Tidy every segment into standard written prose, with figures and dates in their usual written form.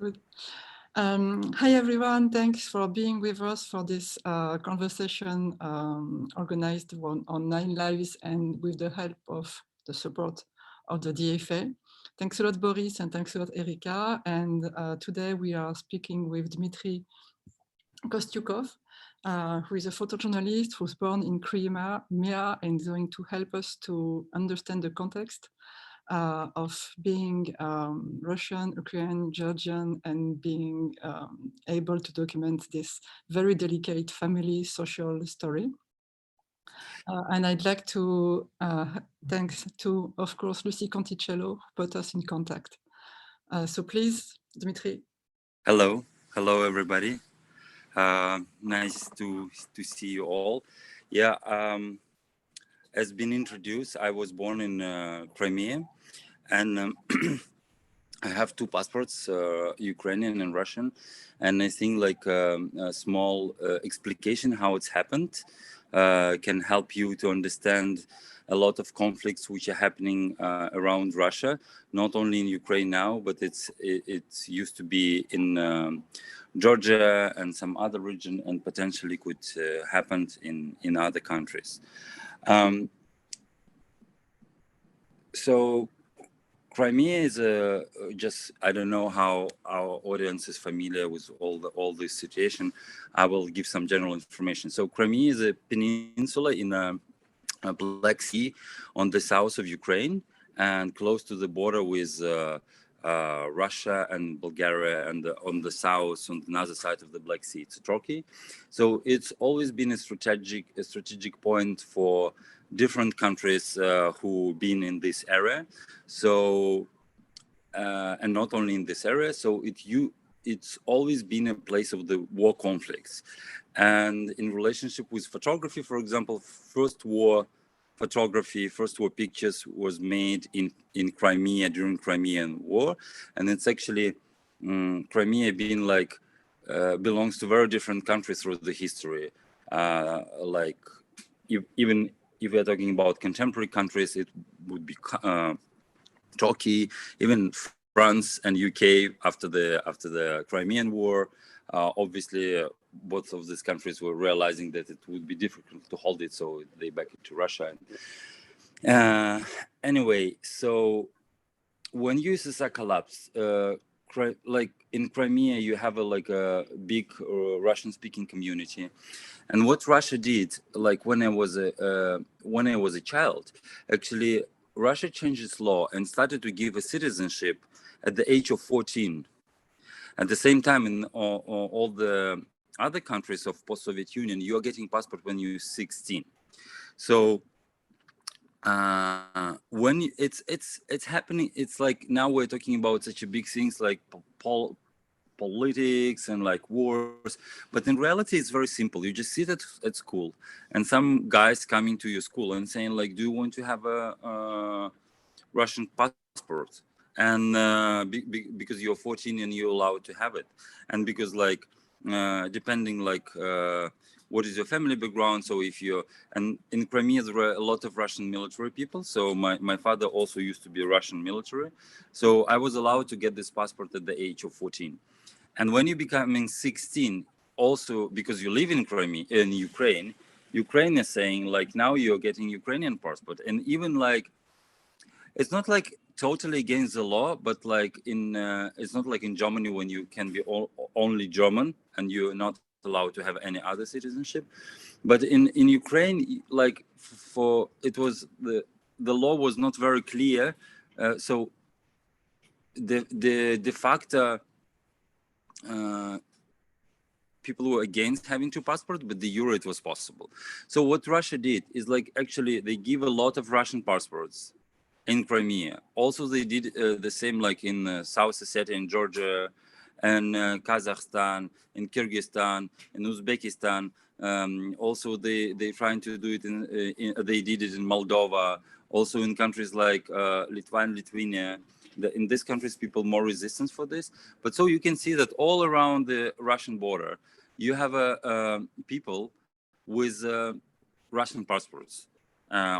Good. Hi, everyone. Thanks for being with us for this conversation organized on 9 Lives and with the help of the support of the DFA. Thanks a lot, Boris, and thanks a lot, Erika. And today we are speaking with Dmitry Kostyukov, who is a photojournalist who's born in Crimea and is going to help us to understand the context of being Russian, Ukrainian, Georgian, and being able to document this very delicate family social story. And I'd like to thanks to, of course, Lucy Conticello, who put us in contact. So please, Dmitry. Hello, everybody. Nice to see you all. Yeah, as been introduced, I was born in Crimea, and I have 2 passports, Ukrainian and Russian, and I think like a small explication how it's happened can help you to understand a lot of conflicts which are happening around Russia, not only in Ukraine now, but it's used to be in Georgia and some other region, and potentially could happen in other countries. So Crimea is just, I don't know how our audience is familiar with all this situation. I will give some general information. So Crimea is a peninsula in a Black Sea on the south of Ukraine and close to the border with Russia and Bulgaria, and on the south, on another side of the Black Sea, it's Turkey. So it's always been a strategic point for different countries who been in this area. So and not only in this area, so it's always been a place of the war conflicts. And in relationship with photography, for example, first war pictures was made in Crimea during Crimean War. And it's actually Crimea being like belongs to very different countries through the history. Like even if we're talking about contemporary countries, it would be Turkey, even France and UK after the Crimean War. Obviously, both of these countries were realizing that it would be difficult to hold it, so they back it to Russia. Anyway, so when USSR collapsed, like in Crimea, you have a big Russian-speaking community, and what Russia did, like when I was a child, actually Russia changed its law and started to give a citizenship at the age of 14. At the same time, in all the other countries of post-Soviet Union, you are getting passport when you're 16. So when it's happening, it's like now we're talking about such a big things like politics and like wars, but in reality it's very simple. You just sit at school, and some guys coming to your school and saying like, do you want to have a Russian passport? And because you're 14 and you're allowed to have it, and because like depending like what is your family background. So if you're, and in Crimea there were a lot of Russian military people, so my father also used to be Russian military, so I was allowed to get this passport at the age of 14. And when you're becoming 16, also because you live in Crimea, in Ukraine is saying like, now you're getting Ukrainian passport. And even like, it's not like totally against the law, but like it's not like in Germany when you can be only German and you're not allowed to have any other citizenship. But in Ukraine, like it was the law was not very clear. So the de facto people were against having 2 passports, but the euro it was possible. So what Russia did is like, actually they give a lot of Russian passports in Crimea. Also they did the same like in South Ossetia, in Georgia, and Kazakhstan, in Kyrgyzstan, in Uzbekistan. Also they trying to do it they did it in Moldova, also in countries like Lithuania. In these countries, people more resistance for this. But so you can see that all around the Russian border, you have people with Russian passports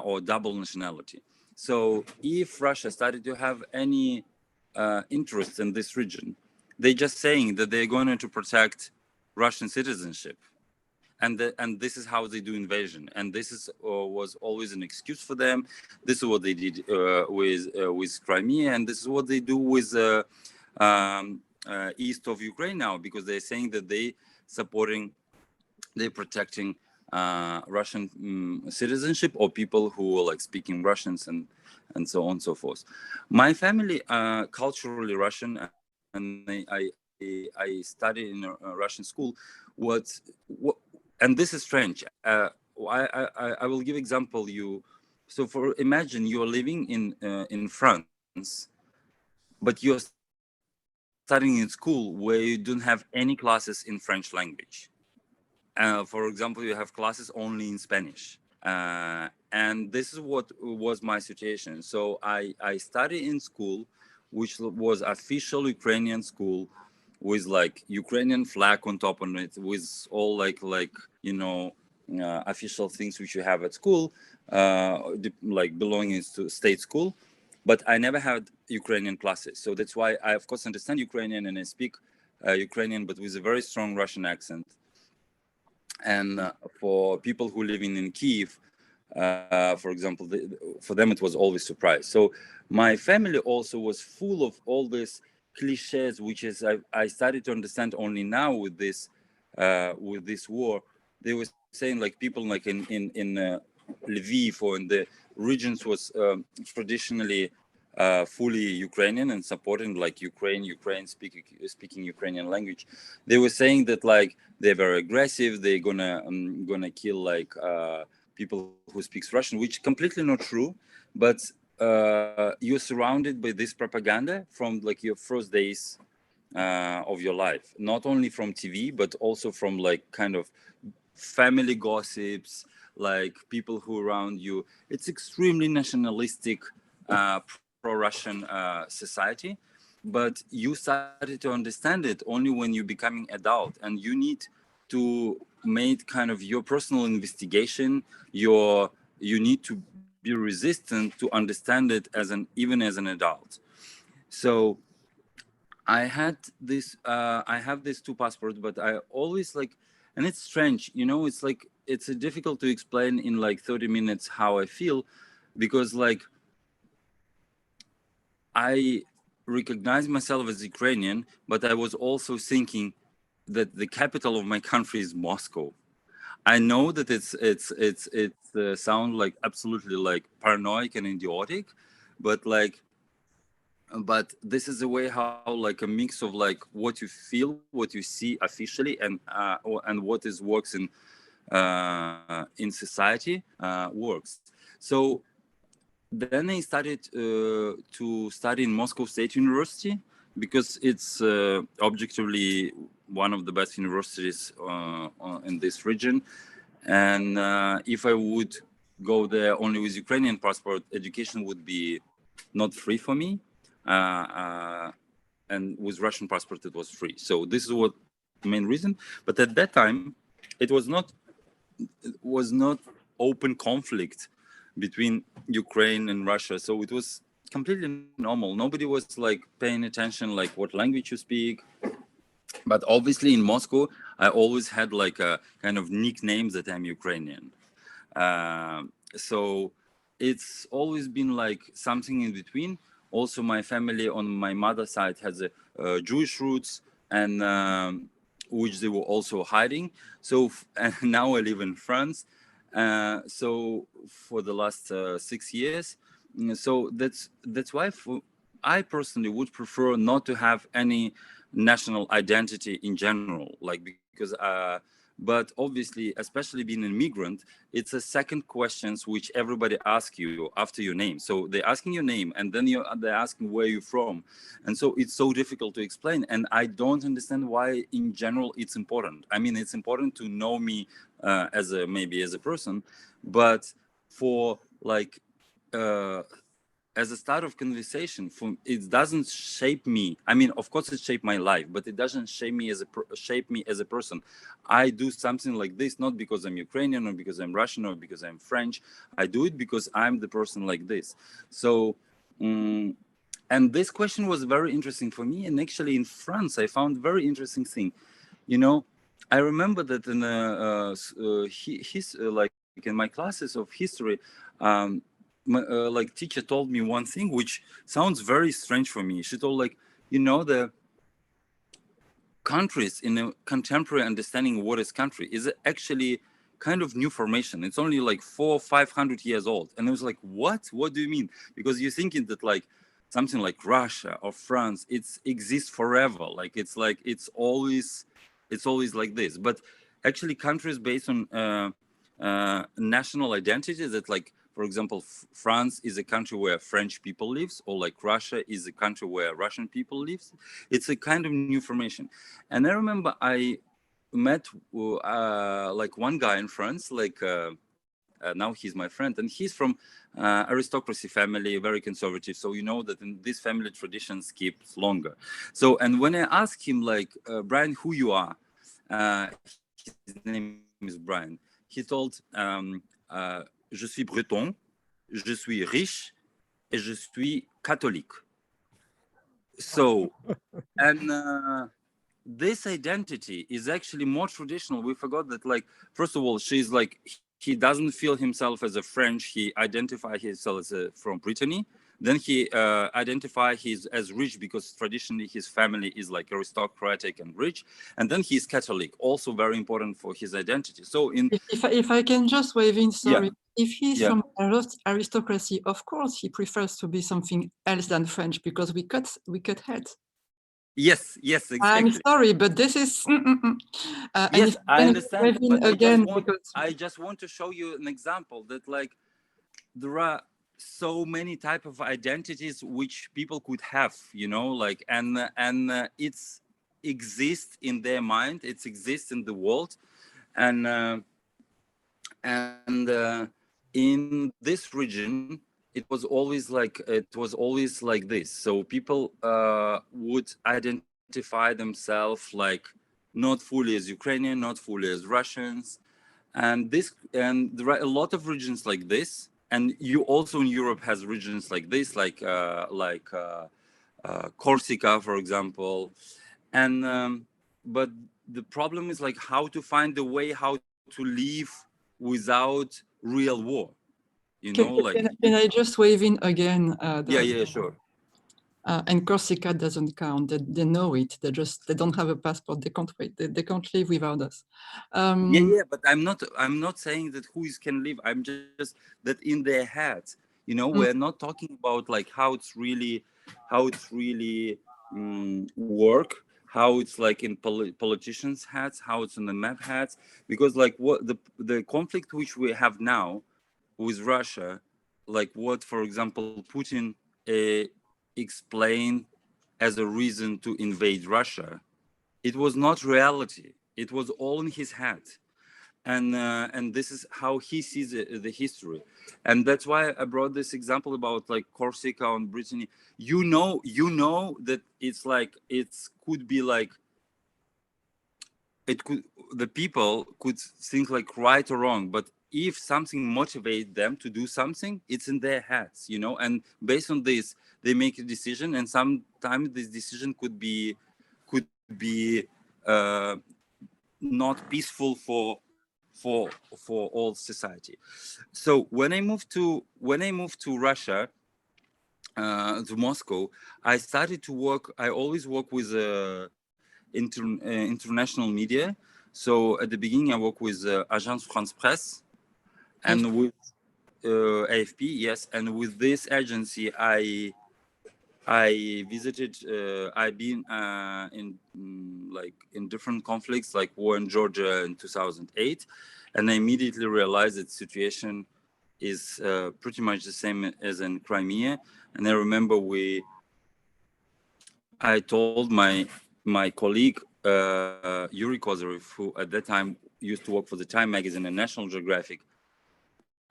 or double nationality. So if Russia started to have any interest in this region, they're just saying that they're going to protect Russian citizenship. And this is how they do invasion, and this is was always an excuse for them. This is what they did with Crimea, and this is what they do with east of Ukraine now, because they're saying that they're protecting Russian citizenship, or people who are like speaking Russians and so on and so forth. My family culturally Russian, and I studied in a Russian school. And this is strange. I will give example. So imagine you are living in France, but you're studying in school where you don't have any classes in French language. For example, you have classes only in Spanish. And this is what was my situation. So I studied in school, which was official Ukrainian school, with like Ukrainian flag on top of it, with all like official things which you have at school, like belonging to state school. But I never had Ukrainian classes, so that's why I of course understand Ukrainian, and I speak Ukrainian, but with a very strong Russian accent. And for people who live in Kiev, for example, for them it was always surprise. So my family also was full of all this cliches, which is I started to understand only now with this war. They were saying like people like in Lviv or in the regions was traditionally fully Ukrainian and supporting like Ukraine speaking Ukrainian language. They were saying that like they're very aggressive, they're gonna kill like people who speaks Russian, which completely not true. But you're surrounded by this propaganda from like your first days of your life, not only from TV, but also from like kind of family gossips, like people who around you. It's extremely nationalistic, pro-Russian society, but you started to understand it only when you're becoming adult, and you need to make kind of your personal investigation. You need to be resistant to understand it even as an adult. So I have these two passports, but I always like, and it's strange, it's like it's difficult to explain in like 30 minutes how I feel, because like I recognize myself as Ukrainian, but I was also thinking that the capital of my country is Moscow. I know that it sounds like absolutely like paranoid and idiotic, but this is a way how like a mix of like what you feel, what you see officially, and what is works in society works. So then I started to study in Moscow State University, because it's objectively one of the best universities in this region. And if I would go there only with Ukrainian passport, education would be not free for me. And with Russian passport, it was free. So this is what main reason. But at that time, it was not open conflict between Ukraine and Russia. So it was completely normal. Nobody was like paying attention like what language you speak. But obviously in Moscow, I always had like a kind of nickname that I'm Ukrainian. So it's always been like something in between. Also, my family on my mother's side has a Jewish roots, and which they were also hiding. So and now I live in France. So for the last 6 years, so that's why I personally would prefer not to have any national identity in general, like because but obviously, especially being an immigrant, it's a second questions which everybody asks you after your name. So they're asking your name, and then they're asking where you're from, and so it's so difficult to explain. And I don't understand why, in general, it's important. I mean, it's important to know me as a person, but for like as a start of conversation, it doesn't shape me. I mean, of course, it shaped my life, but it doesn't shape me as a person. I do something like this not because I'm Ukrainian or because I'm Russian or because I'm French. I do it because I'm the person like this. So, and this question was very interesting for me. And actually in France, I found very interesting thing. You know, I remember that in like in my classes of history, like teacher told me one thing which sounds very strange for me. She told like, you know, the countries in a contemporary understanding of what is country is actually kind of new formation. It's only like 400 or 500 years old. And I was like, what do you mean? Because you're thinking that like something like Russia or France, it's exists forever. Like it's always like this. But actually countries based on national identity, that like, for example, France is a country where French people lives, or like Russia is a country where Russian people lives. It's a kind of new formation. And I remember I met like one guy in France, like now he's my friend, and he's from aristocracy family, very conservative. So you know that in this family traditions keep longer. So, and when I asked him like, Brian, who you are? His name is Brian. He told, je suis breton, je suis riche, et je suis catholique. So, and this identity is actually more traditional. We forgot that, like, first of all, she's like, he doesn't feel himself as a French. He identifies himself as from Brittany. Then he identifies as rich because traditionally his family is like aristocratic and rich. And then he's Catholic, also very important for his identity. So if I can just wave in, sorry. Yeah. If he's from aristocracy, of course he prefers to be something else than French, because we cut heads. Yes, exactly. I'm sorry, but this is. Yes, I understand. But because I just want to show you an example that, like, there are so many type of identities which people could have, you know, like, and it's exists in their mind, it exists in the world, and in this region it was always like this. So people would identify themselves like not fully as Ukrainian, not fully as Russians, and there are a lot of regions like this. And you also in Europe has regions like this, like Corsica, for example. And but the problem is like how to find a way how to live without real war. You know, can I just wave in again? Yeah, sure. And Corsica doesn't count. They know it. They don't have a passport. They can't wait. They can't live without us. Yeah, but I'm not saying that who can live. I'm just that in their heads. You know, we're not talking about like how it's really work, how it's like in politicians' heads, how it's on the map heads. Because like what the conflict which we have now with Russia, like what, for example, Putin explained as a reason to invade Russia, it was not reality. It was all in his head, and this is how he sees the history, and that's why I brought this example about like Corsica and Brittany. You know that it's like it could be like the people could think like right or wrong, but if something motivates them to do something, it's in their heads, you know, and based on this they make a decision, and sometimes this decision could be not peaceful for all society. So when I moved to Russia, to Moscow, I started to work. I always work with international media. So at the beginning I worked with Agence France Presse and with AFP, yes, and with this agency I visited. I've been in different conflicts, like war in Georgia in 2008, and I immediately realized that the situation is pretty much the same as in Crimea. And I remember I told my colleague Yuri Kozyrev, who at that time used to work for the Time magazine and National Geographic,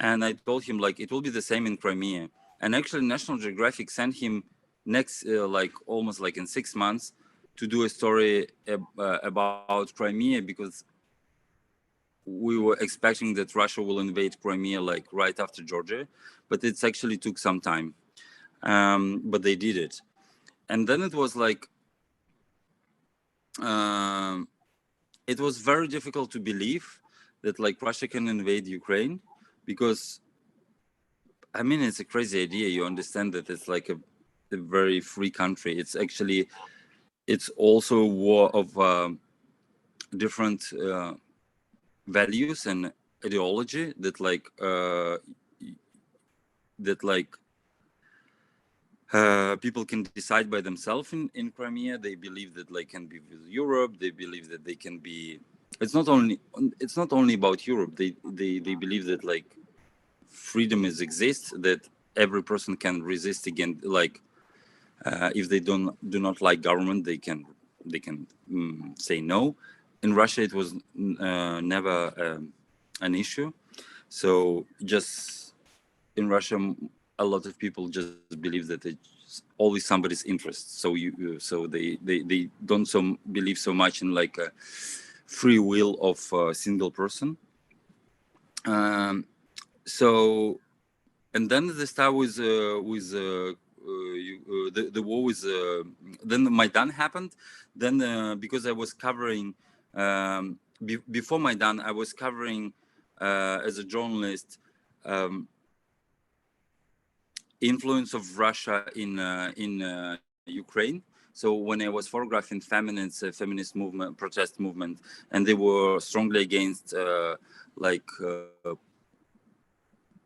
and I told him like it will be the same in Crimea. And actually, National Geographic sent him next like almost like in 6 months to do a story about Crimea, because we were expecting that Russia will invade Crimea like right after Georgia, but it's actually took some time, but they did it. and then it was like it was very difficult to believe that like Russia can invade Ukraine, because I mean it's a crazy idea. You understand that it's like a very free country. It's actually, it's also a war of different values and ideology that like people can decide by themselves in Crimea. They believe that like can be with Europe. They believe that they can be. It's not only about Europe. They believe that like freedom exists. That every person can resist against like if they do not like government, they can say no. In Russia, it was never an issue. So just in Russia, a lot of people just believe that it's always somebody's interest. So they don't believe so much in like a free will of a single person. So, and then the start with the war with then the Maidan happened. Then because I was covering before Maidan, I was covering as a journalist influence of Russia in Ukraine. So when I was photographing feminist movement, protest movement, and they were strongly against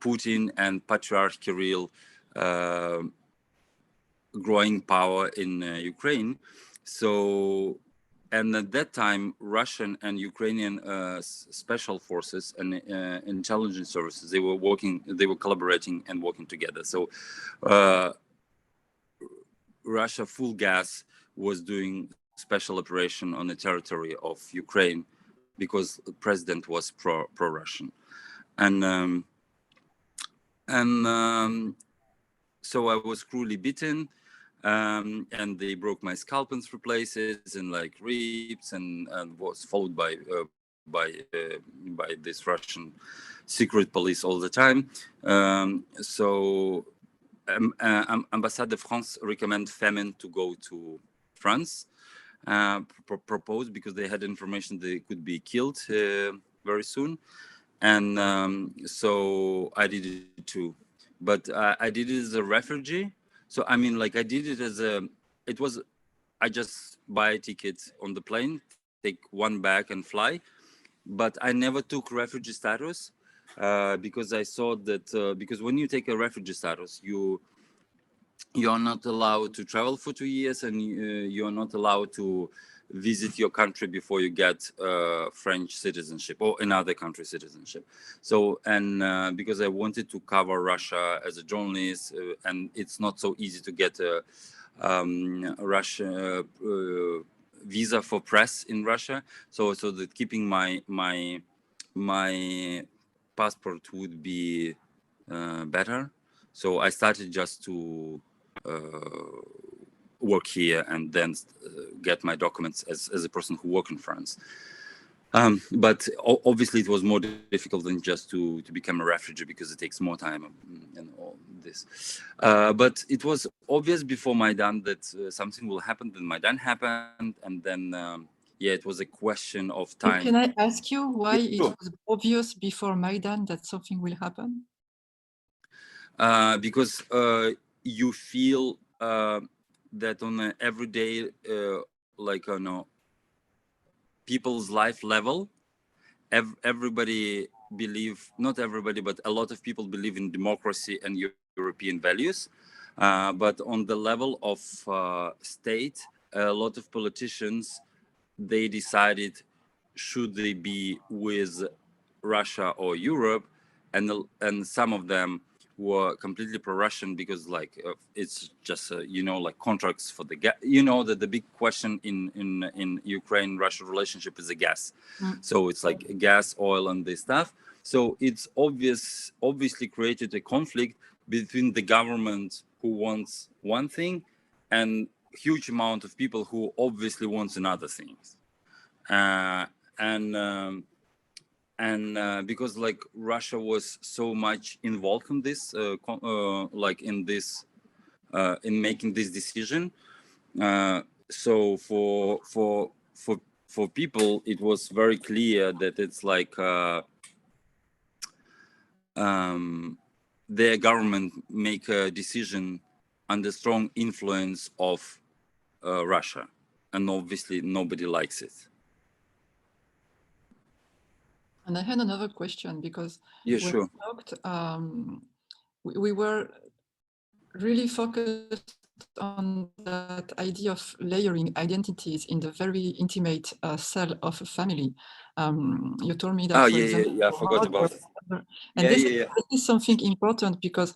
Putin and Patriarch Kirill growing power in Ukraine. So, and at that time, Russian and Ukrainian special forces and intelligence services, they were collaborating and working together. So Russia full gas was doing special operation on the territory of Ukraine because the president was pro-Russian. So I was cruelly beaten, and they broke my scalp in 3 places and like ribs, and was followed by this Russian secret police all the time. So Ambassade de France recommended Femin to go to France, proposed because they had information they could be killed very soon. And so I did it too. But I did it as a refugee. So, I mean, like I did it as I just buy a ticket on the plane, take one bag and fly. But I never took refugee status because I saw that, because when you take a refugee status, you are not allowed to travel for 2 years, and you are not allowed to visit your country before you get French citizenship or another country citizenship. So, and because I wanted to cover Russia as a journalist, and it's not so easy to get a Russia visa for press in Russia. So that keeping my passport would be better. So I started just to work here and then get my documents as a person who work in France. But obviously it was more difficult than just to become a refugee because it takes more time and all this. But it was obvious before Maidan that something will happen. Then Maidan happened, and then yeah, it was a question of time. Can I ask you why it was obvious before Maidan that something will happen? Because you feel that on an everyday, like people's life level, everybody believe, not everybody, but a lot of people believe in democracy and European values. But on the level of state, a lot of politicians, they decided should they be with Russia or Europe, and some of them were completely pro-Russian because like it's just like contracts for the gas. That the big question in Ukraine-Russia relationship is the gas. So it's like gas, oil, and this stuff. So it's obviously created a conflict between the government who wants one thing and huge amount of people who obviously wants another things. Because like Russia was so much involved in this, in making this decision, So for people, it was very clear that it's like their government make a decision under strong influence of Russia, and obviously nobody likes it. And I had another question, because Yeah, when sure. we talked, we were really focused on that idea of layering identities in the very intimate cell of a family. You told me that, Oh, for example, I forgot about it. and this is something important, because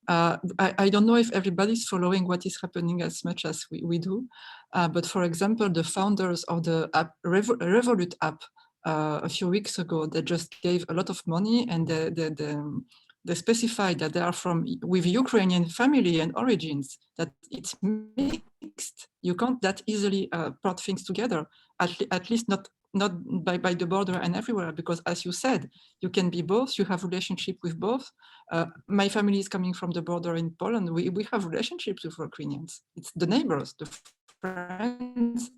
I don't know if everybody's following what is happening as much as we do. But for example, the founders of the app, Revolut app, a few weeks ago, they just gave a lot of money, and they specified that they are with Ukrainian family and origins, that it's mixed. You can't that easily put things together, at least not by the border and everywhere, because as you said, you can be both, you have relationship with both. My family is coming from the border in Poland. We have relationships with Ukrainians. It's the neighbors, the friends,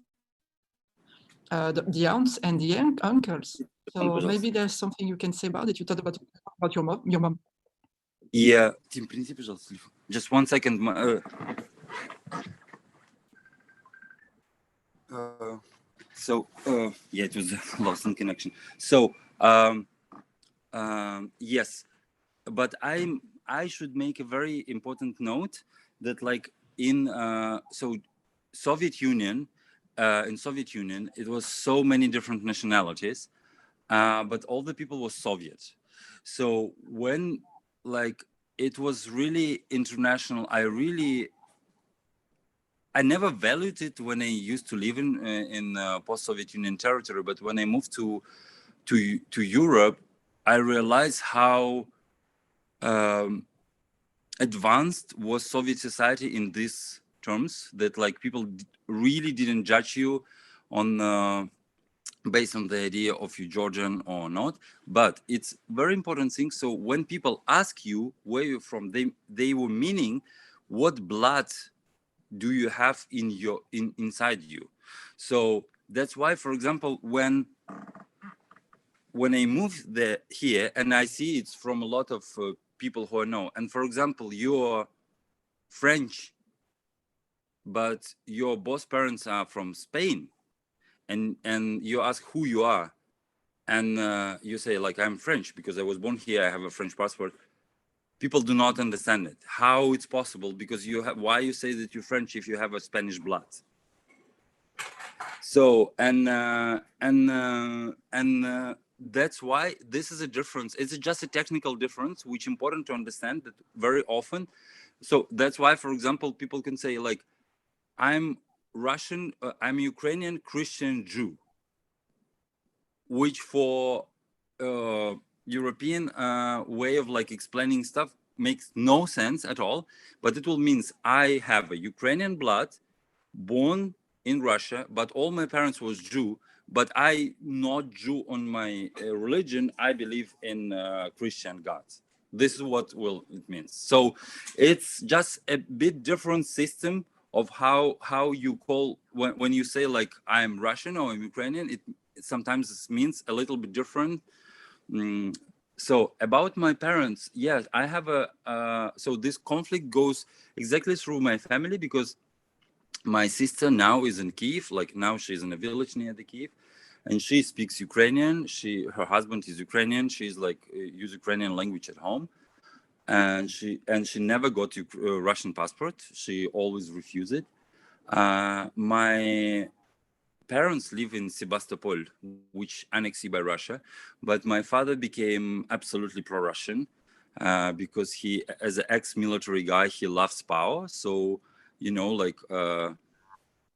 the aunts and the uncles. So maybe there's something you can say about it. You talked about your mom. Yeah, just 1 second. Yeah, it was lost in connection. So yes, but I should make a very important note that, like, in Soviet Union, it was so many different nationalities, but all the people were Soviet. So when, like, it was really international, I never valued it when I used to live in post-Soviet Union territory, but when I moved to Europe, I realized how advanced was Soviet society in these terms, that, like, people really didn't judge you on based on the idea of you Georgian or not. But it's very important thing. So when people ask you where you're from, they were meaning what blood do you have inside you. So that's why, for example, when I moved here, and I see it's from a lot of people who I know, and for example, you're French, but your both parents are from Spain, and you ask who you are, and you say, like, I'm French because I was born here, I have a French passport. People do not understand it, how it's possible, because why you say that you're French if you have a Spanish blood. So that's why this is a difference. It's just a technical difference, which is important to understand that very often. So that's why, for example, people can say, like, I'm Russian, I'm Ukrainian Christian Jew, which for European way of, like, explaining stuff makes no sense at all. But it will means I have a Ukrainian blood, born in Russia, but all my parents was Jew, but I not Jew on my religion. I believe in Christian gods. This is what it means. So it's just a bit different system of how you call when you say, like, I'm Russian or I'm Ukrainian. It sometimes means a little bit different. So about my parents, yes, I have so this conflict goes exactly through my family, because my sister now is in Kiev. Like, now she's in a village near the Kiev, and she speaks Ukrainian. Her husband is Ukrainian. She's, like, use Ukrainian language at home, and she never got a Russian passport. She always refused it. My parents live in Sebastopol, which annexed by Russia, but my father became absolutely pro-Russian because he, as an ex-military guy, he loves power. So, like,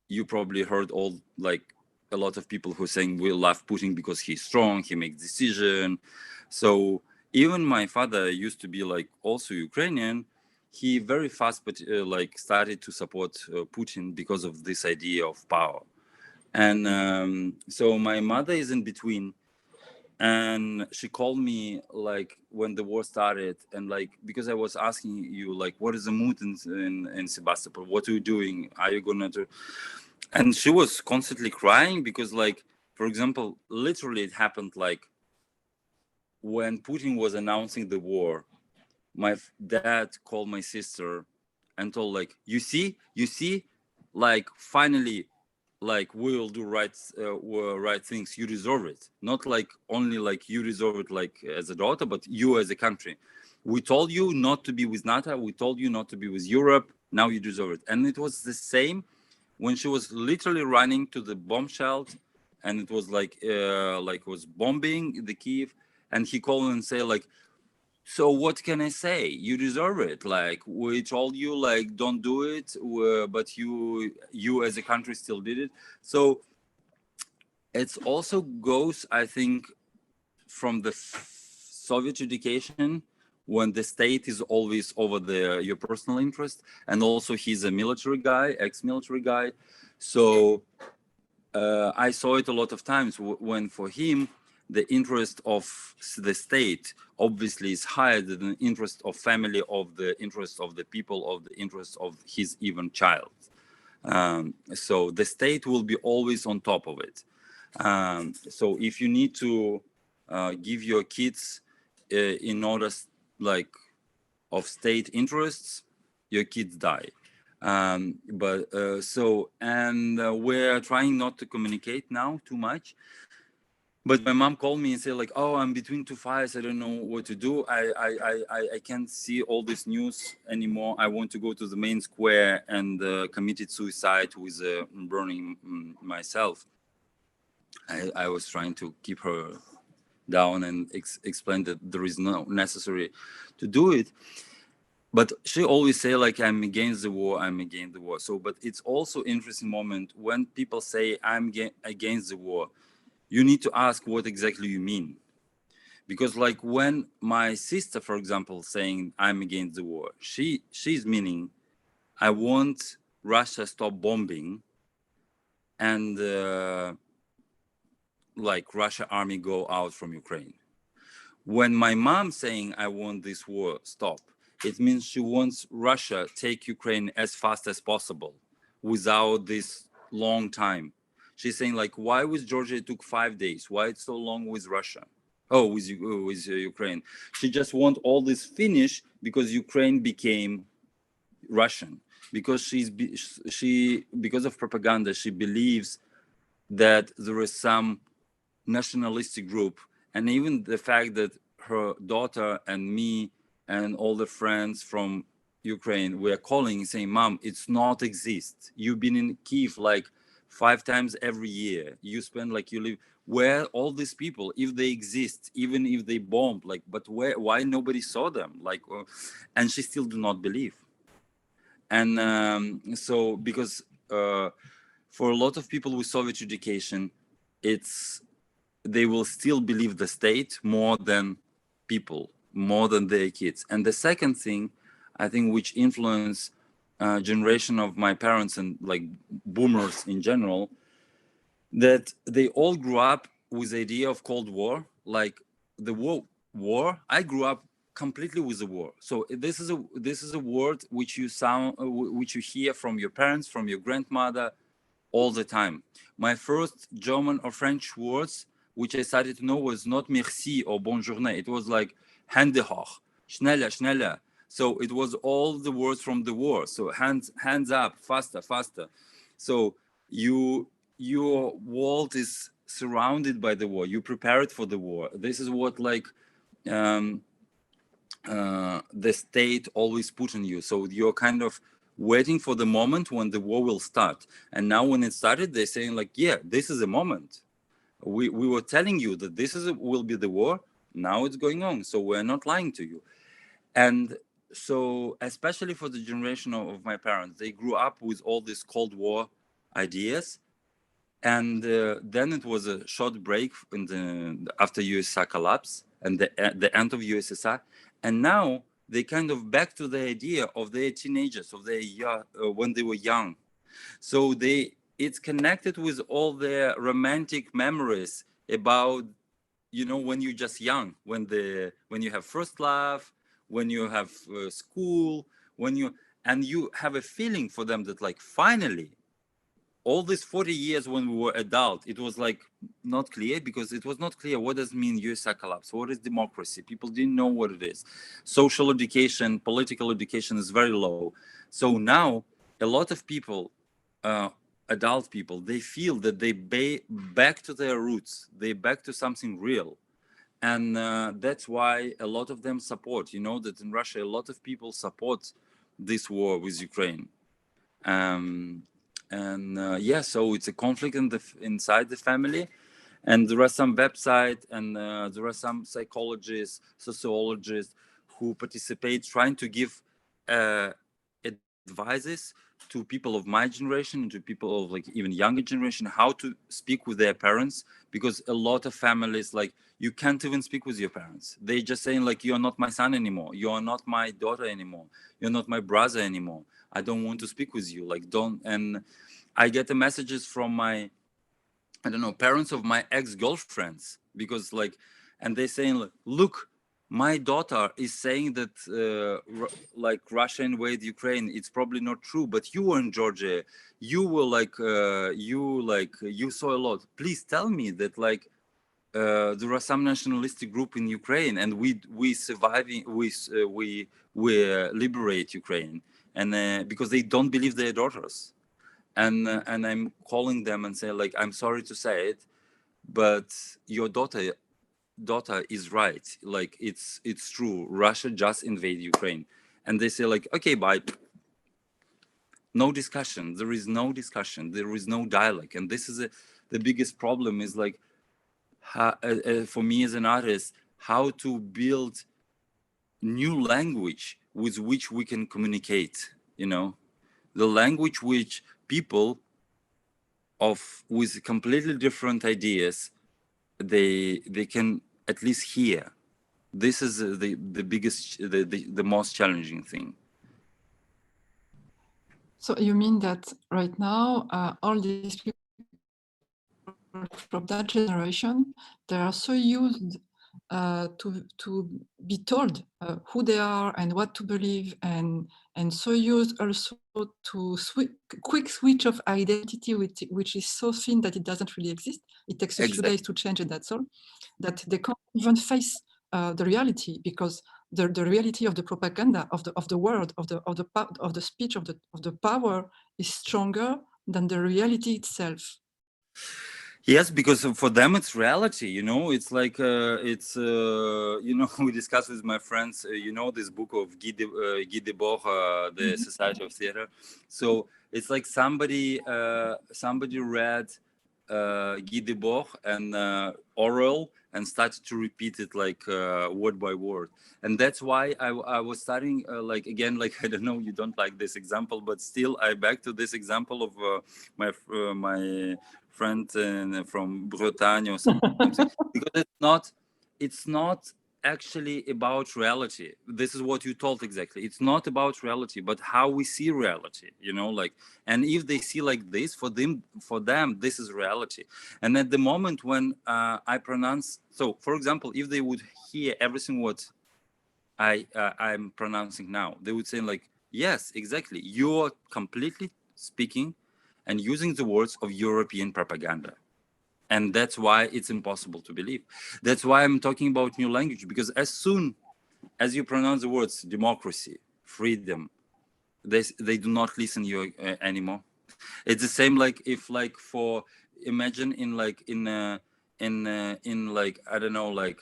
you probably heard a lot of people who are saying we love Putin because he's strong, he makes decision. So even my father used to be, like, also Ukrainian. He very fast, but started to support Putin because of this idea of power. And so my mother is in between, and she called me like when the war started, and like because I was asking you like what is the mood in Sebastopol, what are you doing, are you gonna do, and she was constantly crying because like, for example, literally it happened like when Putin was announcing the war, my dad called my sister and told like, you see, like finally, like we'll do right things, you deserve it, not like only like you deserve it like as a daughter, but you as a country, we told you not to be with NATO, we told you not to be with Europe, now you deserve it. And it was the same when she was literally running to the bomb shelter, and it was like was bombing the Kiev, and he called and say like, so what can I say? You deserve it. Like we told you, like don't do it, but you as a country still did it. So it also goes, I think, from the Soviet education, when the state is always over your personal interest, and also he's a military guy, ex-military guy. So I saw it a lot of times when for him the interest of the state obviously is higher than the interest of family, of the interest of the people, of the interest of his even child. So the state will be always on top of it. So if you need to give your kids in order like of state interests, your kids die. We're trying not to communicate now too much. But my mom called me and said like, oh, I'm between two fires, I don't know what to do, I can't see all this news anymore, I want to go to the main square and committed suicide with burning myself. I was trying to keep her down and explain that there is no necessary to do it. But she always say like, I'm against the war, I'm against the war. So, but it's also interesting moment when people say I'm against the war, you need to ask what exactly you mean. Because like when my sister, for example, saying I'm against the war, she's meaning I want Russia stop bombing and like Russia army go out from Ukraine. When my mom saying I want this war stop, it means she wants Russia take Ukraine as fast as possible without this long time. She's saying like, why with Georgia it took 5 days? Why it's so long with Russia? Oh, with Ukraine. She just want all this finished because Ukraine became Russian. Because because of propaganda, she believes that there is some nationalistic group, and even the fact that her daughter and me and all the friends from Ukraine were calling saying, Mom, it's not exist. You've been in Kiev like 5 times every year. You spend like you live. Where all these people, if they exist, even if they bomb, like, but why nobody saw them? Like, and she still do not believe. And so because for a lot of people with Soviet education, they will still believe the state more than people, more than their kids. And the second thing, I think, which influenced generation of my parents and like boomers in general, that they all grew up with the idea of Cold War, like the war. I grew up completely with the war. So this is a word which which you hear from your parents, from your grandmother, all the time. My first German or French words, which I started to know, was not merci or bonjour. It was like Hände hoch, schneller, schneller. So it was all the words from the war. So hands up, faster, faster. So your world is surrounded by the war. You prepare it for the war. This is what like the state always put on you. So you're kind of waiting for the moment when the war will start. And now when it started, they're saying like, yeah, this is a moment. We were telling you that will be the war. Now it's going on. So we're not lying to you. And so especially for the generation of my parents, they grew up with all these Cold War ideas. And then it was a short break after USSR collapse and the end of USSR. And now they kind of back to the idea of their teenagers, of their when they were young. So it's connected with all their romantic memories about you know, when you're just young, when you have first love, when you have school, when you have a feeling for them that like finally all these 40 years when we were adult, it was like not clear, because it was not clear what does mean USSR collapse, what is democracy. People didn't know what it is. Social education, political education is very low. So now a lot of people, adult people, they feel that they back to their roots, they back to something real. And that's why a lot of them support, you know, that in Russia a lot of people support this war with Ukraine. Yeah, so it's a conflict inside the family, and there are some websites, and there are some psychologists, sociologists who participate trying to give advices to people of my generation and to people of like even younger generation how to speak with their parents, because a lot of families, like, you can't even speak with your parents. They just saying like, you're not my son anymore, you're not my daughter anymore, you're not my brother anymore, I don't want to speak with you, like, don't. And I get the messages from my, I don't know, parents of my ex-girlfriends, because like, and they're saying like, look, my daughter is saying that like Russia invaded Ukraine. It's probably not true, but you were in Georgia, you were like you saw a lot. Please tell me that like there are some nationalistic group in Ukraine, and we surviving, we liberate Ukraine, and because they don't believe their daughters. And I'm calling them and say like, I'm sorry to say it, but your daughter is right. Like, it's true. Russia just invaded Ukraine. And they say like, okay, bye. No discussion. There is no discussion. There is no dialogue. And this is the biggest problem is like, for me as an artist, how to build new language with which we can communicate, you know, the language which people with completely different ideas, they can at least hear. This is the biggest, the most challenging thing. So you mean that right now, all these people from that generation, they are so used to be told who they are and what to believe, and so used also to quick switch of identity, which is so thin that it doesn't really exist. It takes a few days to change it, that's all. That they can't even face the reality, because the reality of the propaganda of the word of the speech of the power is stronger than the reality itself. Yes, because for them it's reality, you know. It's like you know, we discussed with my friends, you know, this book of Guy Debord, the Society of Theater. So it's like somebody read Guy Debord and Orwell and started to repeat it like word by word. And that's why I was starting like, again, like, I don't know, you don't like this example, but still I back to this example of my friend from Bretagne or something, because it's not actually about reality. This is what you told exactly. It's not about reality, but how we see reality, you know, like, and if they see like this, for them this is reality. And at the moment when I pronounce, so for example, if they would hear everything what I'm pronouncing now, they would say like, yes, exactly, you're completely speaking and using the words of European propaganda. And that's why it's impossible to believe. That's why I'm talking about new language, because as soon as you pronounce the words democracy, freedom, they do not listen to you anymore. It's the same like if like for, imagine in like in like, I don't know, like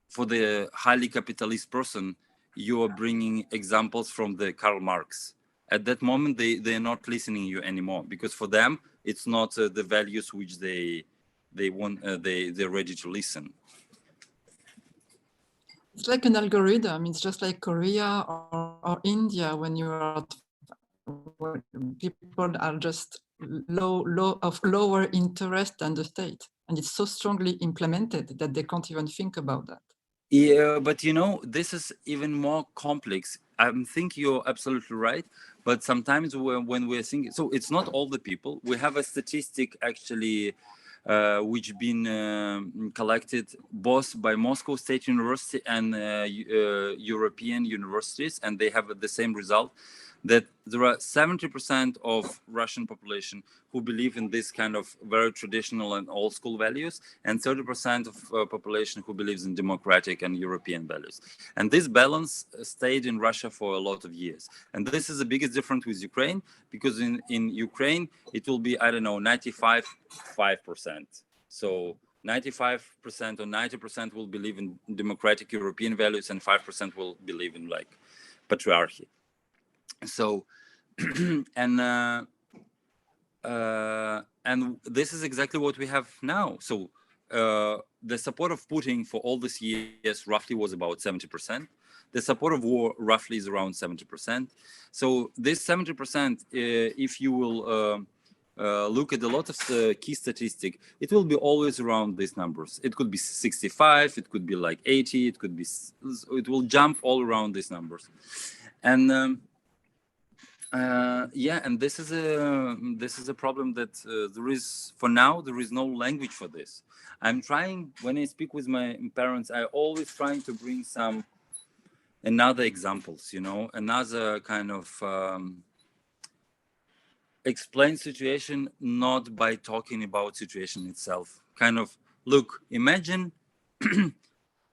for the highly capitalist person, you are bringing examples from the Karl Marx. At that moment, they're not listening to you anymore, because for them, it's not the values which they want, they're ready to listen. It's like an algorithm. It's just like Korea or India, when people are just lower interest than the state, and it's so strongly implemented that they can't even think about that. Yeah, but you know, this is even more complex. I think you're absolutely right. But sometimes when we're thinking, so it's not all the people. We have a statistic actually which been collected both by Moscow State University and European universities, and they have the same result, that there are 70% of Russian population who believe in this kind of very traditional and old school values, and 30% of population who believes in democratic and European values. And this balance stayed in Russia for a lot of years. And this is the biggest difference with Ukraine, because in Ukraine, it will be, I don't know, 95, 5%. So 95% or 90% will believe in democratic European values, and 5% will believe in like patriarchy. So, and this is exactly what we have now. So the support of Putin for all these years roughly was about 70%. The support of war roughly is around 70%. So this 70%, if you will look at a lot of key statistic, it will be always around these numbers. It could be 65, it could be like 80, it could be, it will jump all around these numbers. And yeah, and this is a problem that there is, for now, there is no language for this. I'm trying, when I speak with my parents, I always trying to bring some another examples, you know, another kind of explain situation, not by talking about situation itself. Kind of, look, imagine,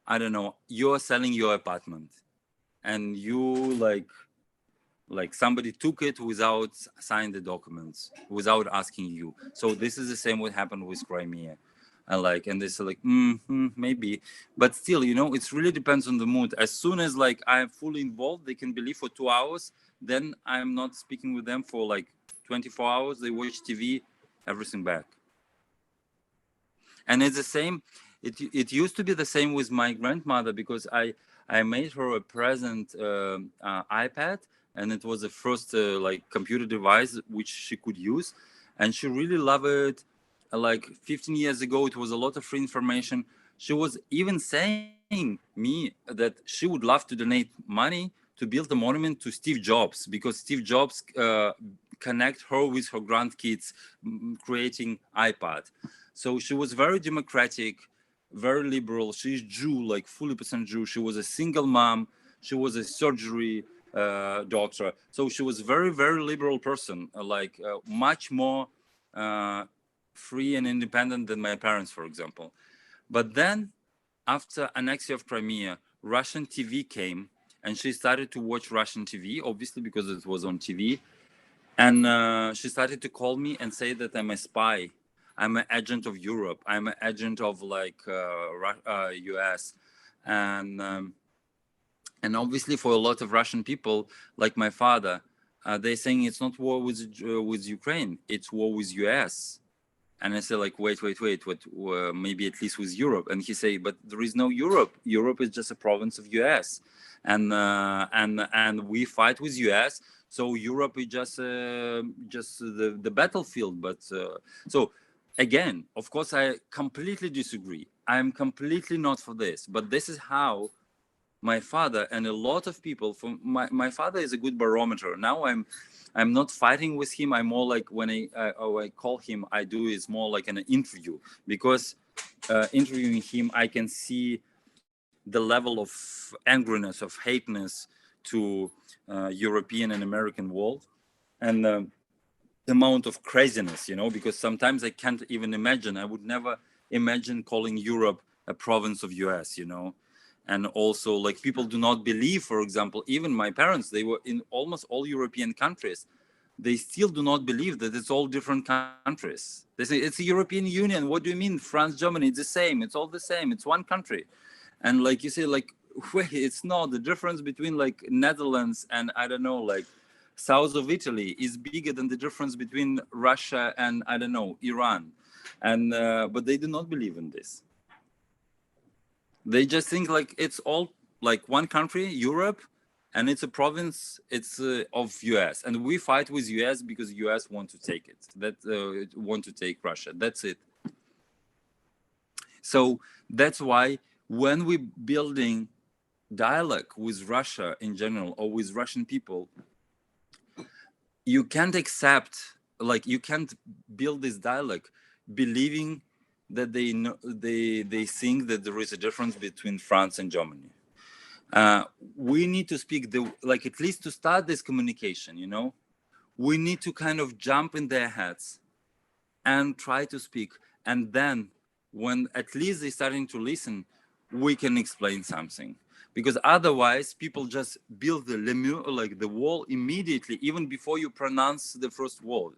I don't know, you're selling your apartment and you like somebody took it without signing the documents, without asking you. So this is the same what happened with Crimea. And this like, maybe, but still, you know, it really depends on the mood. As soon as like I'm fully involved, they can believe for 2 hours, then I'm not speaking with them for like 24 hours. They watch TV, everything back. And it's the same. It used to be the same with my grandmother, because I made her a present iPad, and it was the first like computer device which she could use, and she really loved it. Like 15 years ago, it was a lot of free information. She was even saying me that she would love to donate money to build a monument to Steve Jobs, because Steve Jobs connect her with her grandkids, creating iPad. So she was very democratic, very liberal. She's Jew, like fully percent Jew. She was a single mom. She was a surgery doctor. So she was very, very liberal person, like much more free and independent than my parents, for example. But then after annexation of Crimea, Russian TV came, and she started to watch Russian TV, obviously because it was on TV. And she started to call me and say that I'm a spy. I'm an agent of Europe. I'm an agent of like US. And obviously for a lot of Russian people, like my father, they're saying it's not war with Ukraine, it's war with US. And I say like, wait, what, maybe at least with Europe. And he say, but there is no Europe. Europe is just a province of US. And we fight with US. So Europe is just the battlefield. But so again, of course, I completely disagree. I'm completely not for this. But this is how my father and a lot of people from my father is a good barometer. Now I'm not fighting with him. I'm more like when I call him, I do is more like an interview, because interviewing him, I can see the level of angriness, of hateness to European and American world, and the amount of craziness, you know, because sometimes I can't even imagine. I would never imagine calling Europe a province of US, you know. And also, like, people do not believe, for example, even my parents, they were in almost all European countries. They still do not believe that it's all different countries. They say, it's the European Union. What do you mean? France, Germany, it's the same. It's all the same. It's one country. And like you say, like, wait, it's not. The difference between like Netherlands and, I don't know, like south of Italy is bigger than the difference between Russia and, I don't know, Iran. And but they do not believe in this. They just think like it's all like one country, Europe, and it's a province. It's of US, and we fight with US because US want to take it. That want to take Russia. That's it. So that's why when we building dialogue with Russia in general or with Russian people, you can't accept, like, you can't build this dialogue believing that they know, they think that there is a difference between France and Germany. We need to speak like, at least to start this communication, you know, we need to kind of jump in their heads and try to speak. And then when at least they're starting to listen, we can explain something. Because otherwise people just build the wall immediately, even before you pronounce the first word.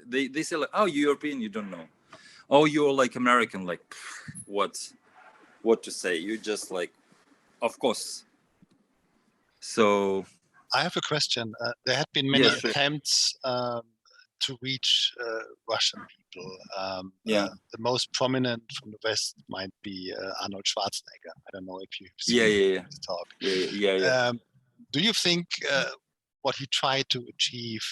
They say like, oh, you're European, you don't know. Oh, you're like American, like, what to say? You just like, of course. So I have a question. There had been many attempts to reach Russian people. The most prominent from the West might be Arnold Schwarzenegger. I don't know if you've seen his talk. Do you think what he tried to achieve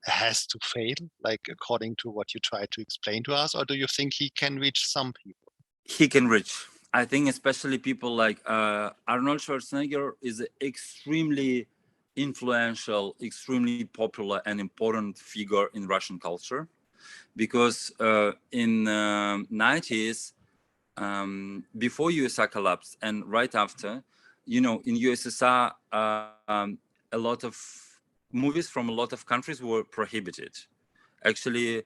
has to fail, like according to what you try to explain to us, or do you think he can reach some people? He can reach. I think especially people like Arnold Schwarzenegger is extremely influential, extremely popular and important figure in Russian culture, because in 90s, before USSR collapsed and right after, you know, in USSR, a lot of movies from a lot of countries were prohibited. Actually,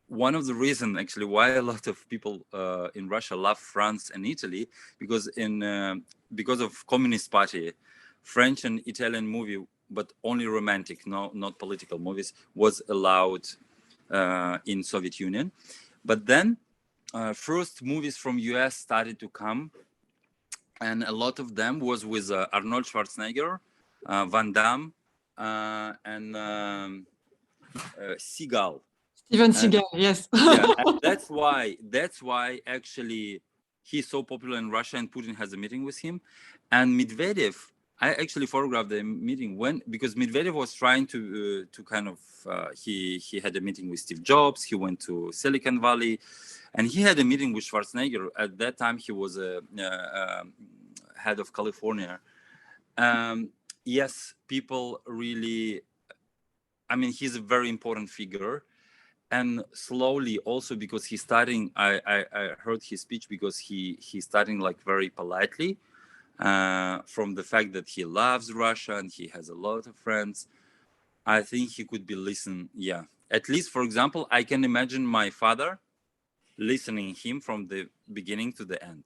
one of the reasons actually why a lot of people in Russia love France and Italy, because of Communist Party, French and Italian movie, but only romantic, not political movies, was allowed in Soviet Union. But then first movies from US started to come, and a lot of them was with Arnold Schwarzenegger, Van Damme, and Seagal. Steven Seagal, yes. And that's why actually he's so popular in Russia, and Putin has a meeting with him. And Medvedev, I actually photographed the meeting because Medvedev was trying to kind of he had a meeting with Steve Jobs. He went to Silicon Valley, and he had a meeting with Schwarzenegger. At that time, he was a head of California. Yes, people really. I mean, he's a very important figure. And slowly also because he's starting, I heard his speech because he's starting like very politely from the fact that he loves Russia and he has a lot of friends. I think he could be listened. Yeah, at least, for example, I can imagine my father listening him from the beginning to the end.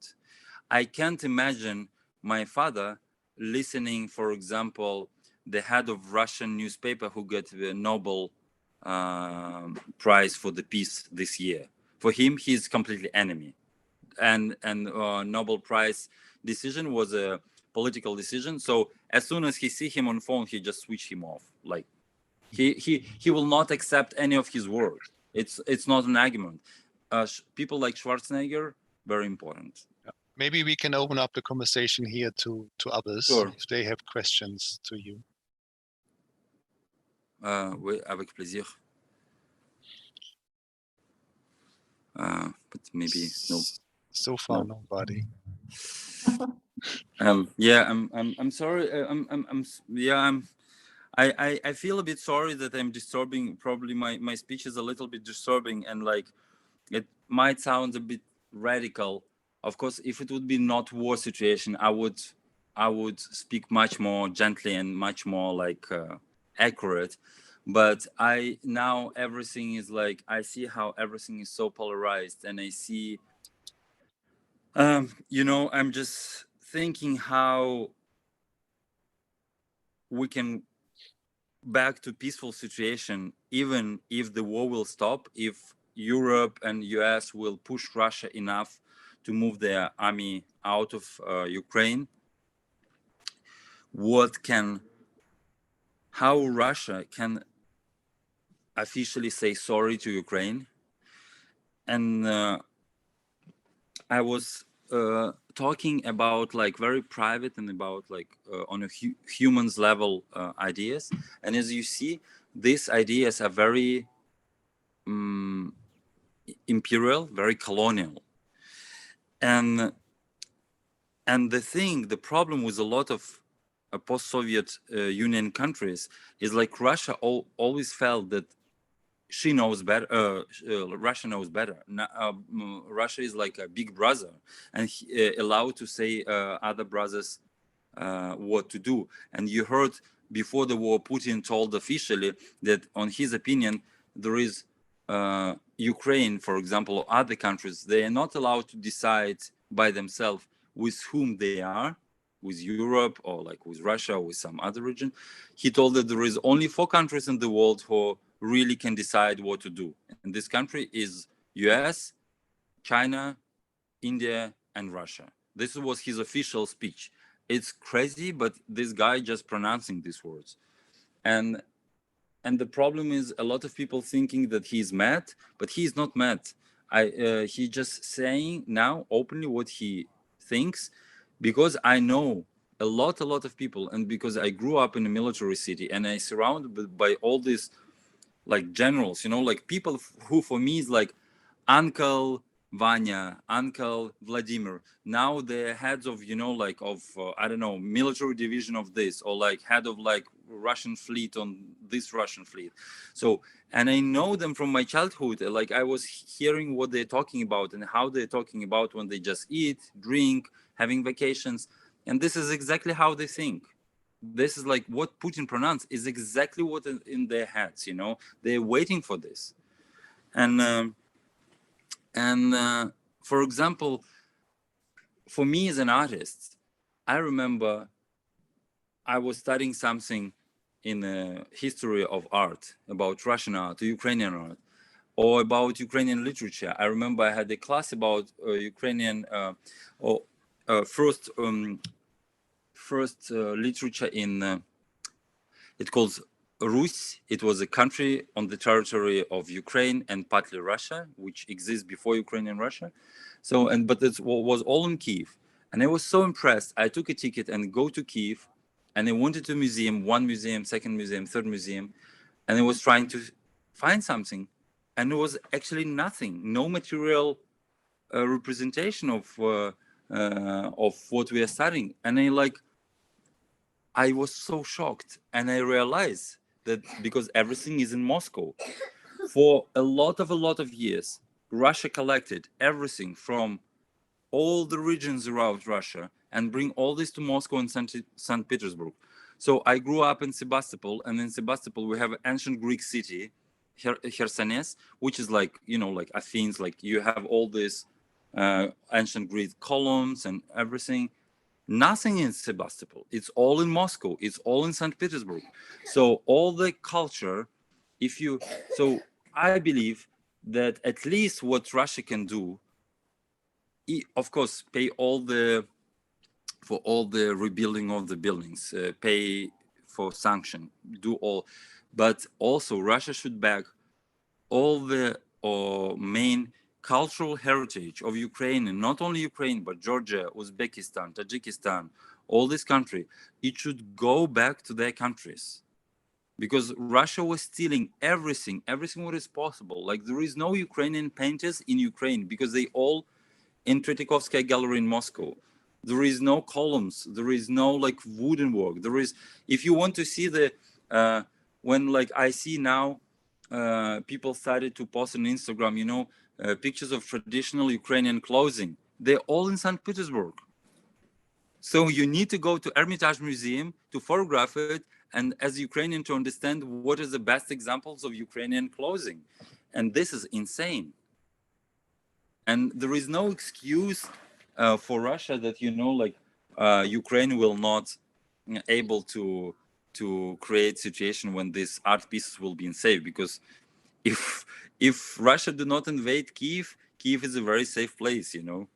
I can't imagine my father listening, for example, the head of Russian newspaper who got the Nobel prize for the peace this year. For him, he's completely enemy, and Nobel Prize decision was a political decision. So as soon as he see him on phone, he just switch him off. Like he will not accept any of his words. It's not an argument. People like Schwarzenegger, very important. Maybe we can open up the conversation here to others if they have questions to you. Oui, avec plaisir. But maybe no. So far, nobody. Yeah, I'm sorry. I feel a bit sorry that I'm disturbing. Probably my speech is a little bit disturbing, and like it might sound a bit radical. Of course, if it would be not war situation, I would speak much more gently and much more like accurate. But now everything is like, I see how everything is so polarized, and I see, you know, I'm just thinking how we can back to peaceful situation, even if the war will stop, if Europe and US will push Russia enough to move their army out of Ukraine. How Russia can officially say sorry to Ukraine. And I was talking about like very private and about like on a human's level ideas. And as you see, these ideas are very imperial, very colonial. And the problem with a lot of post-Soviet Union countries is like Russia always felt that she knows better. Russia knows better. Russia is like a big brother, and allowed to say other brothers what to do. And you heard before the war, Putin told officially that, on his opinion, there is Ukraine, for example, or other countries, they are not allowed to decide by themselves with whom they are, with Europe or like with Russia or with some other region. He told that there is only 4 countries in the world who really can decide what to do. And this country is US, China, India, and Russia. This was his official speech. It's crazy, but this guy just pronouncing these words. And the problem is a lot of people thinking that he's mad, but he's not mad. He just saying now openly what he thinks, because I know a lot of people, and because I grew up in a military city and I surrounded by all these like generals, you know, like people who for me is like Uncle Vanya, Uncle Vladimir. Now they're heads of, you know, like of, I don't know, military division of this, or like head of like Russian fleet on this Russian fleet. So, and I know them from my childhood. Like I was hearing what they're talking about and how they're talking about when they just eat, drink, having vacations. And this is exactly how they think. This is like what Putin pronounced is exactly what in their heads, you know, they're waiting for this. And for example, for me as an artist, I remember I was studying something in the history of art about Russian art, Ukrainian art, or about Ukrainian literature. I remember I had a class about Ukrainian first literature in it calls Rus. It was a country on the territory of Ukraine and partly Russia, which exists before Ukraine and Russia. So, but it was all in Kiev. And I was so impressed. I took a ticket and go to Kiev, and I went to a museum, one museum, second museum, third museum, and I was trying to find something. And there was actually nothing, no material representation of what we are studying. And I was so shocked, and I realized that because everything is in Moscow, for a lot of years, Russia collected everything from all the regions around Russia and bring all this to Moscow and St. Petersburg. So I grew up in Sebastopol, and in Sebastopol we have an ancient Greek city, Chersonesus, which is like, you know, like Athens, like you have all these ancient Greek columns and everything. Nothing in Sebastopol. It's all in Moscow. It's all in St. Petersburg. So all the culture, so I believe that at least what Russia can do, of course, pay for all the rebuilding of the buildings, pay for sanction, do all, but also Russia should back all the main cultural heritage of Ukraine, and not only Ukraine, but Georgia, Uzbekistan, Tajikistan, all this country, it should go back to their countries. Because Russia was stealing everything what is possible. Like there is no Ukrainian painters in Ukraine because they all in Tretikovskaya gallery in Moscow. There is no columns. There is no like wooden work. There is, if you want to see the, when like I see now, people started to post on Instagram, you know, pictures of traditional Ukrainian clothing. They're all in St. Petersburg. So you need to go to Hermitage Museum to photograph it, and as Ukrainian to understand what is the best examples of Ukrainian clothing. And this is insane. And there is no excuse for Russia that, you know, like Ukraine will not able to create situation when these art pieces will be safe, because if Russia do not invade Kiev, Kiev is a very safe place, you know.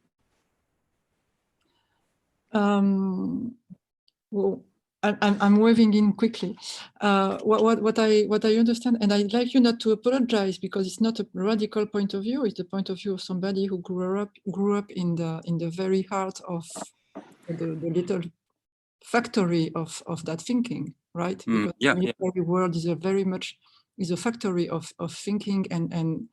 Well, I'm waving in quickly. What I understand, and I'd like you not to apologize because it's not a radical point of view. It's the point of view of somebody who grew up in the very heart of the little factory of that thinking, right? Because the military world is a factory of thinking and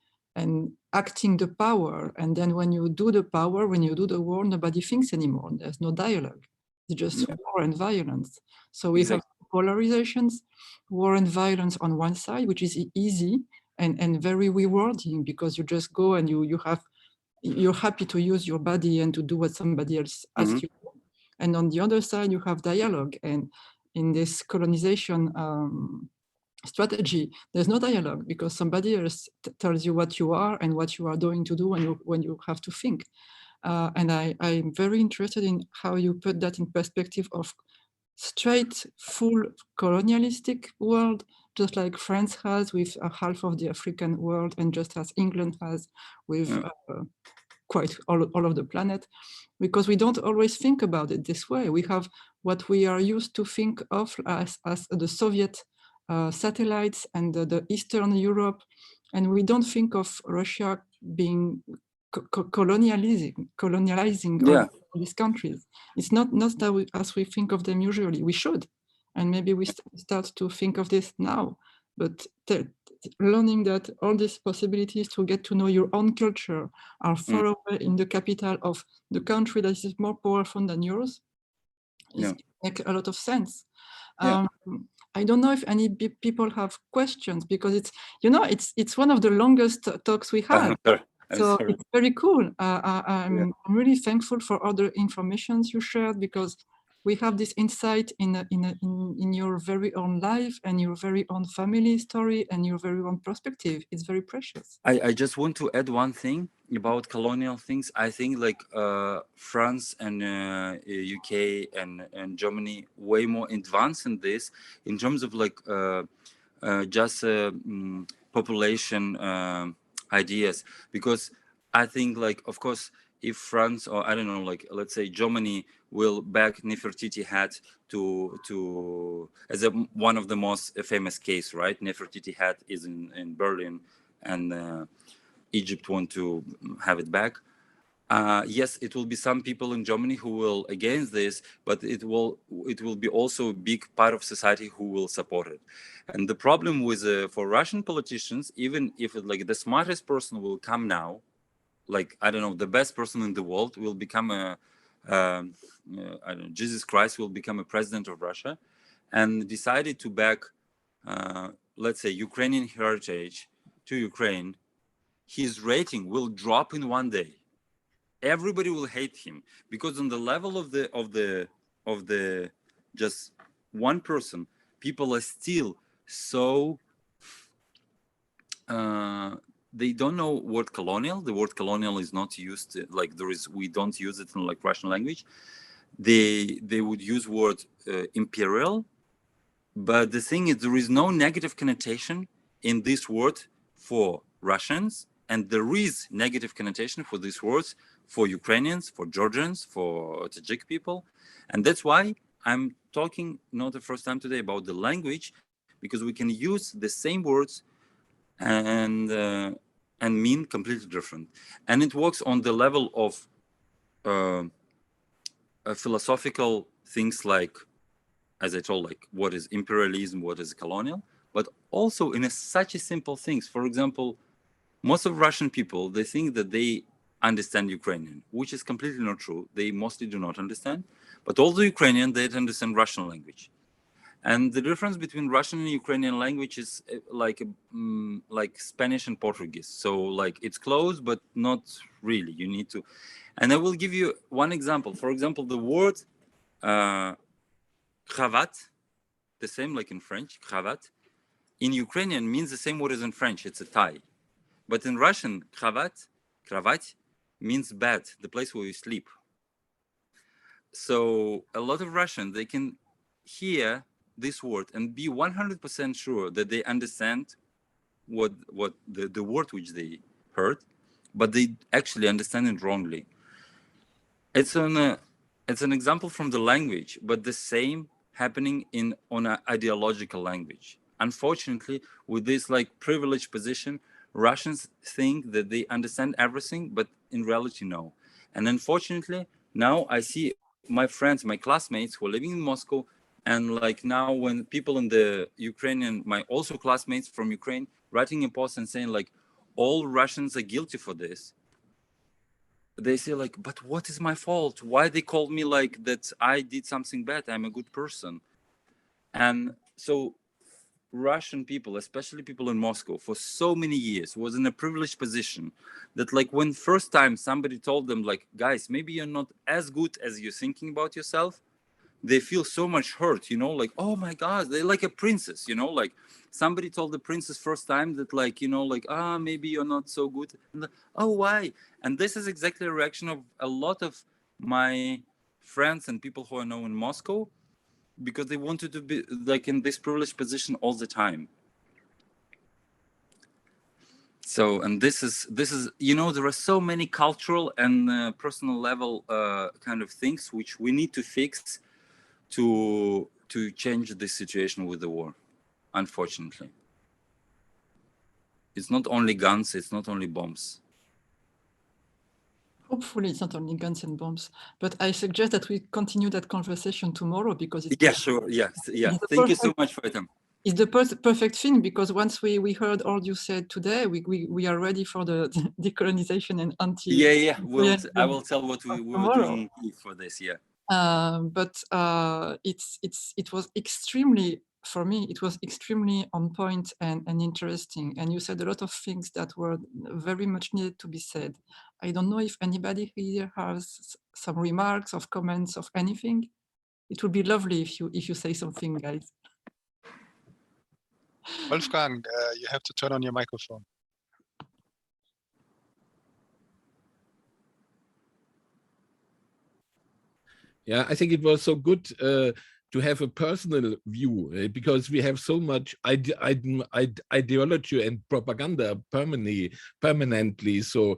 acting the power. And then when you do the power, when you do the war, nobody thinks anymore. There's no dialogue. It's just war and violence. So we have polarizations, war and violence on one side, which is easy, and very rewarding, because you just go and you're happy to use your body and to do what somebody else asks you. And on the other side, you have dialogue. And in this colonization strategy, there's no dialogue, because somebody else tells you what you are and what you are going to do when you have to think. And I'm very interested in how you put that in perspective of straight, full colonialistic world, just like France has with half of the African world, and just as England has with quite all of the planet, because we don't always think about it this way. We have what we are used to think of as the Soviet satellites and the Eastern Europe, and we don't think of Russia being colonializing all these countries. It's not that as we think of them usually. We should, and maybe we start to think of this now, but learning that all these possibilities to get to know your own culture are far away in the capital of the country that is more powerful than yours, makes a lot of sense. I don't know if any people have questions, because it's one of the longest talks we had. So it's very cool. I'm really thankful for all the information you shared, because we have this insight in your very own life and your very own family story and your very own perspective. It's very precious. I just want to add one thing about colonial things. I think like France and UK and Germany way more advanced in this in terms of like just population ideas, because I think like, of course, if France or I don't know, like let's say Germany will back Nefertiti hat to as one of the most famous case, right? Nefertiti hat is in Berlin, and Egypt want to have it back. Yes, it will be some people in Germany who will against this, but it will be also a big part of society who will support it. And the problem with for Russian politicians, even if like the smartest person will come now, like I don't know, the best person in the world will become I don't know, Jesus Christ will become a president of Russia, and decided to back, let's say, Ukrainian heritage to Ukraine, his rating will drop in one day. Everybody will hate him, because on the level of the just one person, people are still so they don't know word colonial. The word colonial is not used like we don't use it in like Russian language. They would use word imperial, but the thing is there is no negative connotation in this word for Russians, and there is negative connotation for these words for Ukrainians, for Georgians, for Tajik people. And that's why I'm talking not the first time today about the language, because we can use the same words and mean completely different. And it works on the level of philosophical things like, as I told, like what is imperialism, what is colonial, but also in such a simple things. For example, most of Russian people, they think that they understand Ukrainian, which is completely not true. They mostly do not understand, but all the Ukrainian, they understand Russian language. And the difference between Russian and Ukrainian language is like Spanish and Portuguese. So like it's close, but not really. You need to, and I will give you one example. For example, the word cravate, the same like in French, cravate, in Ukrainian means the same word as in French. It's a tie. But in Russian, cravat means bed, the place where you sleep. So a lot of Russians, they can hear this word and be 100% sure that they understand what the word which they heard, but they actually understand it wrongly. It's an example from the language, but the same happening on an ideological language. Unfortunately, with this like privileged position, Russians think that they understand everything, but in reality, no. And unfortunately, now I see my friends, my classmates who are living in Moscow, and like now when people in the Ukrainian, my also classmates from Ukraine, writing a post and saying like, all Russians are guilty for this. They say like, but what is my fault? Why they call me like that I did something bad? I'm a good person. And so Russian people, especially people in Moscow, for so many years was in a privileged position that, like, when first time somebody told them, like, guys, maybe you're not as good as you're thinking about yourself, they feel so much hurt, you know, like, oh my God, they're like a princess, you know, like somebody told the princess first time that, like, you know, like, maybe you're not so good. And like, oh, why? And this is exactly a reaction of a lot of my friends and people who I know in Moscow, because they wanted to be like in this privileged position all the time. So, and this is, you know, there are so many cultural and personal level kind of things which we need to fix to change this situation with the war. Unfortunately, it's not only guns, it's not only bombs. Hopefully it's not only guns and bombs, but I suggest that we continue that conversation tomorrow, because it's Sure, yeah. Thank you so much for your time. It's the perfect thing, because once we heard all you said today, we are ready for the decolonization and anti. Yeah. I will tell what we were doing for this. Yeah. But it was extremely, for me, it was extremely on point and interesting. And you said a lot of things that were very much needed to be said. I don't know if anybody here has some remarks or comments of anything. It would be lovely if you say something, guys. Wolfgang, you have to turn on your microphone. Yeah, I think it was so good to have a personal view, because we have so much ideology and propaganda permanently. So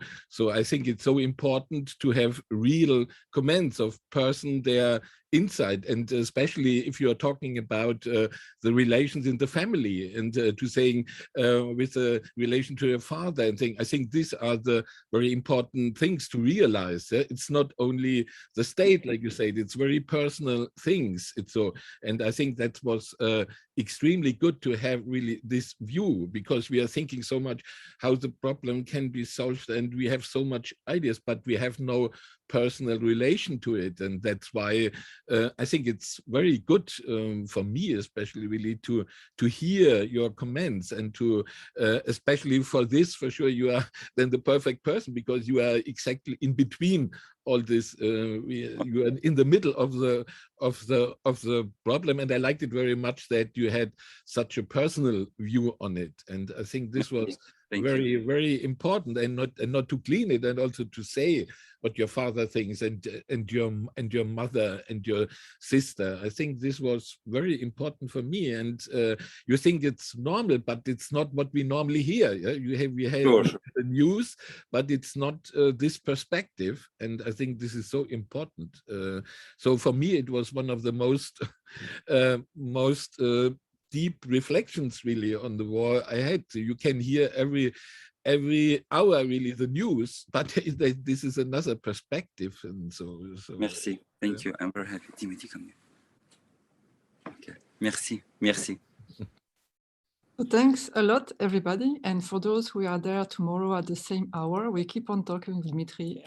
I think it's so important to have real comments of person there inside, and especially if you are talking about the relations in the family, and to saying with a relation to your father and thing. I think these are the very important things to realize. It's not only the state, like you said, it's very personal things. It's so, and I think that was extremely good to have really this view, because we are thinking so much how the problem can be solved, and we have so much ideas, but we have no personal relation to it. And that's why I think it's very good for me, especially really to hear your comments, and to especially for this, for sure you are then the perfect person, because you are exactly in between all this. You are in the middle of the problem, and I liked it very much that you had such a personal view on it. And I think this was very important, and not to clean it, and also to say what your father thinks, and your mother and your sister. I think this was very important for me. And you think it's normal, but it's not what we normally hear. Yeah? We have Sure. the news, but it's not this perspective. And I think this is so important. So for me, it was one of the most deep reflections really on the war I had. You can hear every hour really the news, but this is another perspective. And so Merci. Thank you. I'm very happy. Dmitry, come here. Okay. Merci. So thanks a lot, everybody. And for those who are there tomorrow at the same hour, we keep on talking with Dmitry.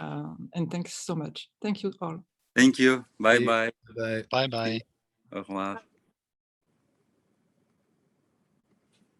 And thanks so much. Thank you all. Thank you. Bye. Bye. Au revoir.